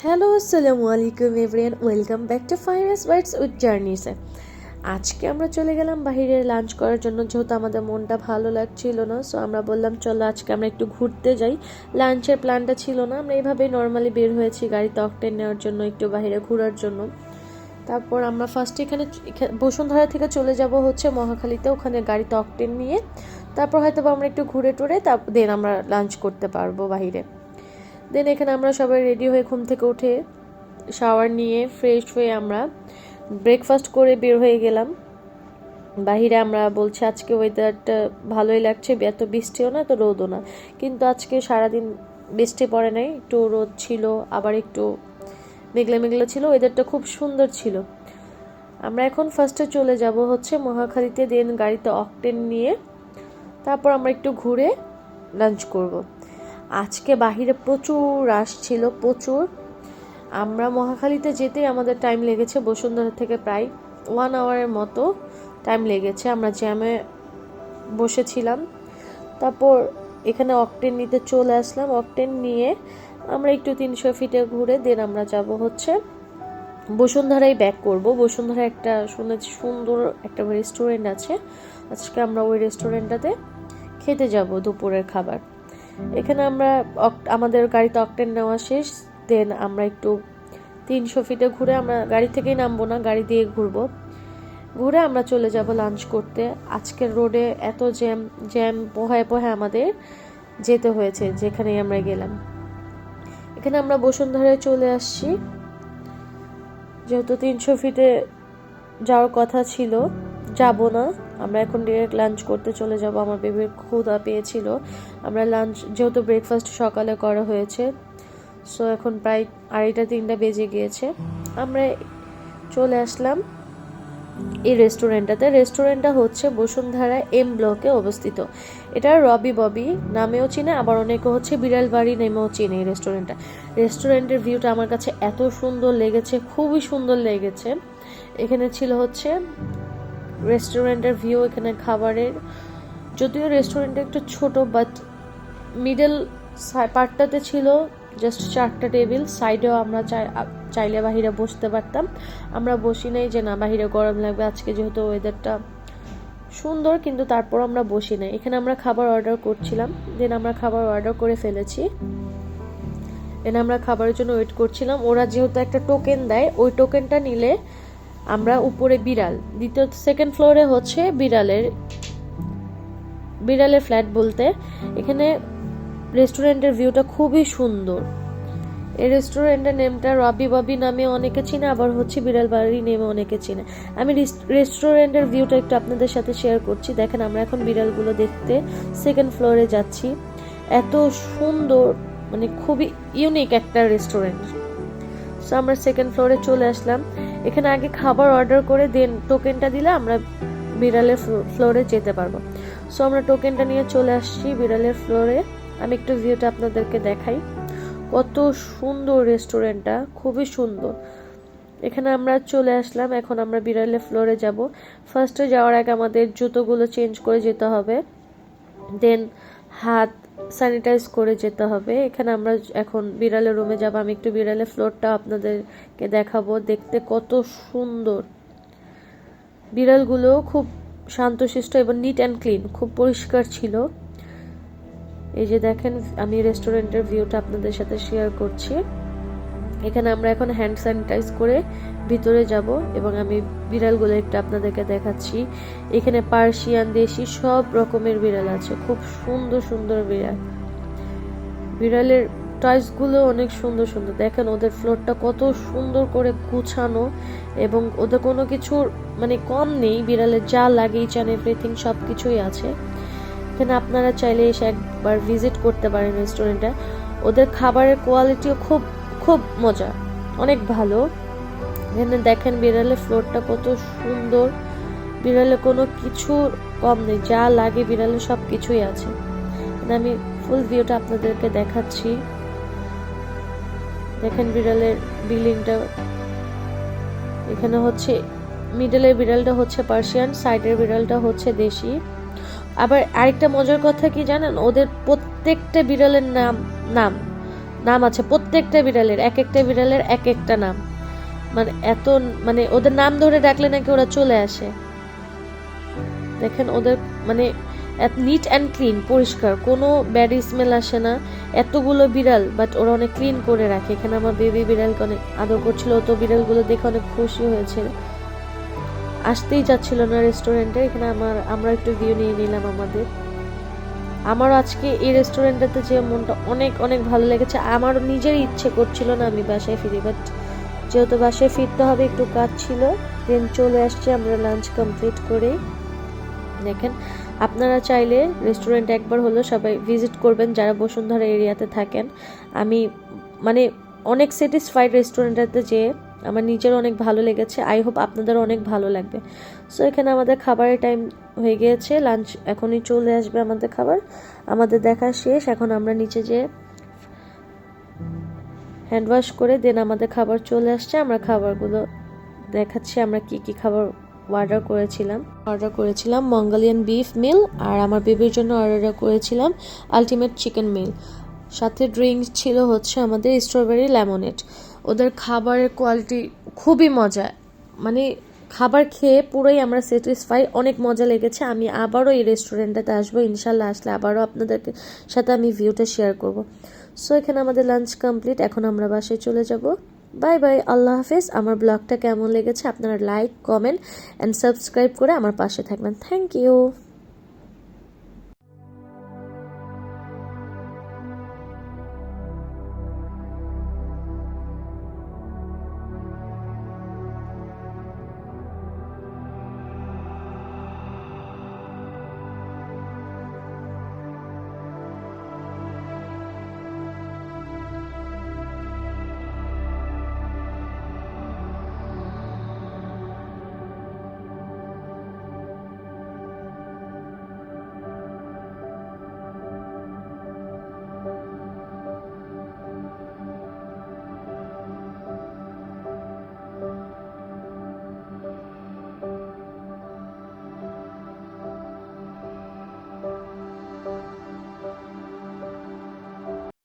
Hello আসসালামু আলাইকুম everyone, welcome back to finest words with জার্নিসে। আজকে আমরা চলে গেলাম বাইরে লাঞ্চ করার জন্য, যেহেতু আমাদের মনটা ভালো লাগছিল না। সো আমরা বললাম চলো আজকে আমরা একটু ঘুরতে যাই। লাঞ্চের প্ল্যানটা ছিল না, আমরা এইভাবেই নর্মালি বের হয়েছি গাড়িতে অকটেন নেওয়ার জন্য, একটু বাইরে ঘোরার জন্য। তারপর আমরা ফার্স্টে এখানে বসুন্ধরা থেকে চলে যাব হচ্ছে মহাখালীতে, ওখানে গাড়িতে অকটেন নিয়ে তারপর হয়তো আমরা একটু ঘুরে টুরে তারপর দেন আমরা লাঞ্চ করতে পারবো বাইরে। দেন এখানে আমরা সবাই রেডি হয়ে ঘুম থেকে উঠে শাওয়ার নিয়ে ফ্রেশ হয়ে আমরা ব্রেকফাস্ট করে বের হয়ে গেলাম বাহিরে। আমরা বলছি আজকে ওয়েদারটা ভালোই লাগছে, এত বৃষ্টিও না তো রোদও না, কিন্তু আজকে সারাদিন বৃষ্টি পড়ে নাই, একটু রোদ ছিল আবার একটু মেঘলা মেঘলা ছিল, ওয়েদারটা খুব সুন্দর ছিল। আমরা এখন ফার্স্টে চলে যাব হচ্ছে মহাখালীতে, দেন গাড়িতে অকটেন নিয়ে তারপর আমরা একটু ঘুরে লাঞ্চ করব। আজকে বাহিরে প্রচুর রাশ ছিল, প্রচুর। আমরা মহাখালীতে যেতেই আমাদের টাইম লেগেছে বসুন্ধরা থেকে প্রায় 1 আওয়ারের মতো টাইম লেগেছে, আমরা জ্যামে বসেছিলাম। তারপর এখানে অকটেন নিতে চলে আসলাম, অকটেন নিয়ে আমরা একটু 300 ফিটে ঘুরে দেন আমরা যাব হচ্ছে বসুন্ধরায় ব্যাক করব। বসুন্ধরা একটা শুনেছি সুন্দর একটা রেস্টুরেন্ট আছে, আজকে আমরা ওই রেস্টুরেন্টটাতে খেতে যাব দুপুরের খাবার। এখানে আমরা আমাদের গাড়িতে অকটেন নেওয়া শেষ, দেন আমরা একটু 300 ফিটে ঘুরে, আমরা গাড়ি থেকেই নামবো না, গাড়ি দিয়ে ঘুরবো, ঘুরে আমরা চলে যাব লাঞ্চ করতে। আজকের রোডে এত জ্যাম জ্যাম পোহায় পোহায় আমাদের যেতে হয়েছে যেখানেই আমরা গেলাম। এখানে আমরা বসুন্ধরায় চলে আসছি, যেহেতু 300 ফিটে যাওয়ার কথা ছিল, যাব না, আমরা এখন ডিরেক্ট লাঞ্চ করতে চলে যাব। আমার বেবির ক্ষুধা পেয়েছিল, আমরা লাঞ্চ যেহেতু ব্রেকফাস্ট সকালে করা হয়েছে, সো এখন প্রায় 2:30-3টা বেজে গিয়েছে। আমরা চলে আসলাম এই রেস্টুরেন্টটাতে। রেস্টুরেন্টটা হচ্ছে বসুন্ধরা এম ব্লকে অবস্থিত। এটা রবি ববি নামেও চিনে, আবার অনেকে হচ্ছে বিড়াল বাড়ি নামেও চিনে এই রেস্টুরেন্টটা। রেস্টুরেন্টের ভিউটা আমার কাছে এত সুন্দর লেগেছে, খুবই সুন্দর লেগেছে। এখানে ছিল হচ্ছে রেস্টুরেন্টের ভিউ, এখানে খাবারের, যদিও রেস্টুরেন্টটা একটু ছোট, বাট মিডল পার্টটাতে ছিল জাস্ট 4টা টেবিল, সাইডেও আমরা চাইলে বাহিরে বসতে পারতাম। আমরা বসি নাই, যে না বাহিরে গরম লাগবে আজকে, যেহেতু ওয়েদারটা সুন্দর, কিন্তু তারপর আমরা বসি নাই। এখানে আমরা খাবার অর্ডার করছিলাম, দেন আমরা খাবার অর্ডার করে ফেলেছি। দেন আমরা খাবারের জন্য ওয়েট করছিলাম। ওরা যেহেতু একটা টোকেন দেয়, ওই টোকেনটা নিলে আমরা উপরে বিড়াল, সেকেন্ড ফ্লোরে হচ্ছে বিড়ালের ফ্ল্যাট বলতে। এখানে রেস্টুরেন্টের ভিউটা খুবই সুন্দর। এই রেস্টুরেন্টের নেমটা রবি ববি নামে অনেকে চিনে, আবার হচ্ছে বিড়াল বাড়ি নেমে অনেকে চিনে। আমি রেস্টুরেন্টের ভিউটা একটু আপনাদের সাথে শেয়ার করছি। দেখেন আমরা এখন বিড়ালগুলো দেখতে সেকেন্ড ফ্লোরে যাচ্ছি। এত সুন্দর, মানে খুবই ইউনিক একটা রেস্টুরেন্ট। সো আমরা সেকেন্ড ফ্লোরে চলে আসলাম। এখানে আগে খাবার অর্ডার করে দেন টোকেনটা দিলে আমরা বিড়ালের ফ্লোরে যেতে পারবো। সো আমরা টোকেনটা নিয়ে চলে আসছি বিড়ালের ফ্লোরে। আমি একটু ভিউটা আপনাদেরকে দেখাই, কত সুন্দর রেস্টুরেন্টটা, খুবই সুন্দর। এখানে আমরা চলে আসলাম, এখন আমরা বিড়ালের ফ্লোরে যাব। ফার্স্টে যাওয়ার আগে আমাদের জুতোগুলো চেঞ্জ করে যেতে হবে, দেন হাত স্যানিটাইজ করে যেতে হবে। এখানে আমরা এখন বিড়ালের রুমে যাব। আমি একটু বিড়ালের ফ্লোরটা আপনাদেরকে দেখাবো, দেখতে কত সুন্দর। বিড়ালগুলো খুব শান্তশিষ্ট এবং নিট অ্যান্ড ক্লিন, খুব পরিষ্কার ছিল। এই যে দেখেন, আমি রেস্টুরেন্টের ভিউটা আপনাদের সাথে শেয়ার করছি। এখানে আমরা এখন হ্যান্ড স্যানিটাইজ করে ভিতরে যাব, এবং আমি বিড়ালগুলো একটু আপনাদেরকে দেখাচ্ছি। এখানে পার্সিয়ান, দেশি সব রকমের বিড়াল আছে, খুব সুন্দর সুন্দর বিড়াল। বিড়ালের টয়সগুলো অনেক সুন্দর সুন্দর। দেখেন ওদের ফ্লোরটা কত সুন্দর করে গুছানো, এবং ওদের কোনো কিছুর মানে কম নেই, বিড়ালের যা লাগে ইচ অ্যান্ড এভরিথিং সব কিছুই আছে। এখানে আপনারা চাইলে এসে একবার ভিজিট করতে পারেন রেস্টুরেন্টটা। ওদের খাবারের কোয়ালিটিও খুব খুব মজা, অনেক ভালো। এখানে দেখেন বিড়ালের ফ্লোরটা কত সুন্দর, বিড়ালের কোনো কিছুর কম নেই, যা লাগে বিড়ালের সব কিছুই আছে। আমি ফুল ভিউটা আপনাদেরকে দেখাচ্ছি। দেখেন বিড়ালের বিল্ডিংটা, এখানে হচ্ছে মিডলের বিড়ালটা হচ্ছে পার্সিয়ান, সাইডের বিড়ালটা হচ্ছে দেশি। আবার আরেকটা মজার কথা কি জানেন, ওদের প্রত্যেকটা বিড়ালের নাম নাম আছে, প্রত্যেকটা বিড়ালের এক একটা বিড়ালের এক একটা নাম, মানে এত, মানে ওদের নাম ধরে ডাকলে নাকি ওরা চলে আসে। দেখেন ওদের মানে নিট অ্যান্ড ক্লিন, পরিষ্কার, কোনো ব্যাড স্মেল আসে না। এতগুলো বিড়াল বাট ওরা অনেক ক্লিন করে রাখে। এখানে আমার বেবি বিড়ালকে অনেক আদর করছিল, তো বিড়ালগুলো দেখে অনেক খুশি হয়েছিল, আসতেই যাচ্ছিল না রেস্টুরেন্টে। এখানে আমরা একটু ভিউ নিয়ে নিলাম আমাদের। আমারও আজকে এই রেস্টুরেন্টটাতে যে মনটা অনেক অনেক ভালো লেগেছে। আমারও নিজের ইচ্ছে করছিল না আমি বাসায় ফিরি, বাট যেহেতু বাসায় ফিরতে হবে, একটু কাজ ছিল, দেন চলে আসছি আমরা লাঞ্চ কমপ্লিট করে। দেখেন আপনারা চাইলে রেস্টুরেন্ট একবার হলো সবাই ভিজিট করবেন যারা বসুন্ধরা এরিয়াতে থাকেন। আমি মানে অনেক স্যাটিসফাইড রেস্টুরেন্টটাতে, যে আমার নিজের অনেক ভালো লেগেছে। আই হোপ আপনাদেরও অনেক ভালো লাগবে। সো এখানে আমাদের খাবারের টাইম হয়ে গিয়েছে, লাঞ্চ এখনই চলে আসবে আমাদের খাবার। আমাদের দেখা শেষ, এখন আমরা নিচে যেয়ে হ্যান্ড ওয়াশ করে দেন আমাদের খাবার চলে আসছে। আমরা খাবারগুলো দেখাচ্ছি আমরা কি কি খাবার অর্ডার করেছিলাম মঙ্গোলিয়ান বিফ মিল, আর আমার বেবির জন্য অর্ডার করেছিলাম আলটিমেট চিকেন মিল। সাথে ড্রিঙ্কস ছিল হচ্ছে আমাদের স্ট্রবেরি লেমনেড। ওদের খাবারের কোয়ালিটি খুবই মজা, মানে খাবার খেয়ে পুরোই আমরা স্যাটিসফাই, অনেক মজা লেগেছে। আমি আবারও এই রেস্টুরেন্টটাতে আসবো ইনশাল্লাহ, আসলে আবারও আপনাদের সাথে আমি ভিউটা শেয়ার করব। সো এখানে আমাদের লাঞ্চ কমপ্লিট, এখন আমরা বাসায় চলে যাব। বাই বাই, আল্লাহ হাফেজ। আমার ব্লগটা কেমন লেগেছে আপনারা লাইক, কমেন্ট অ্যান্ড সাবস্ক্রাইব করে আমার পাশে থাকবেন। Thank you.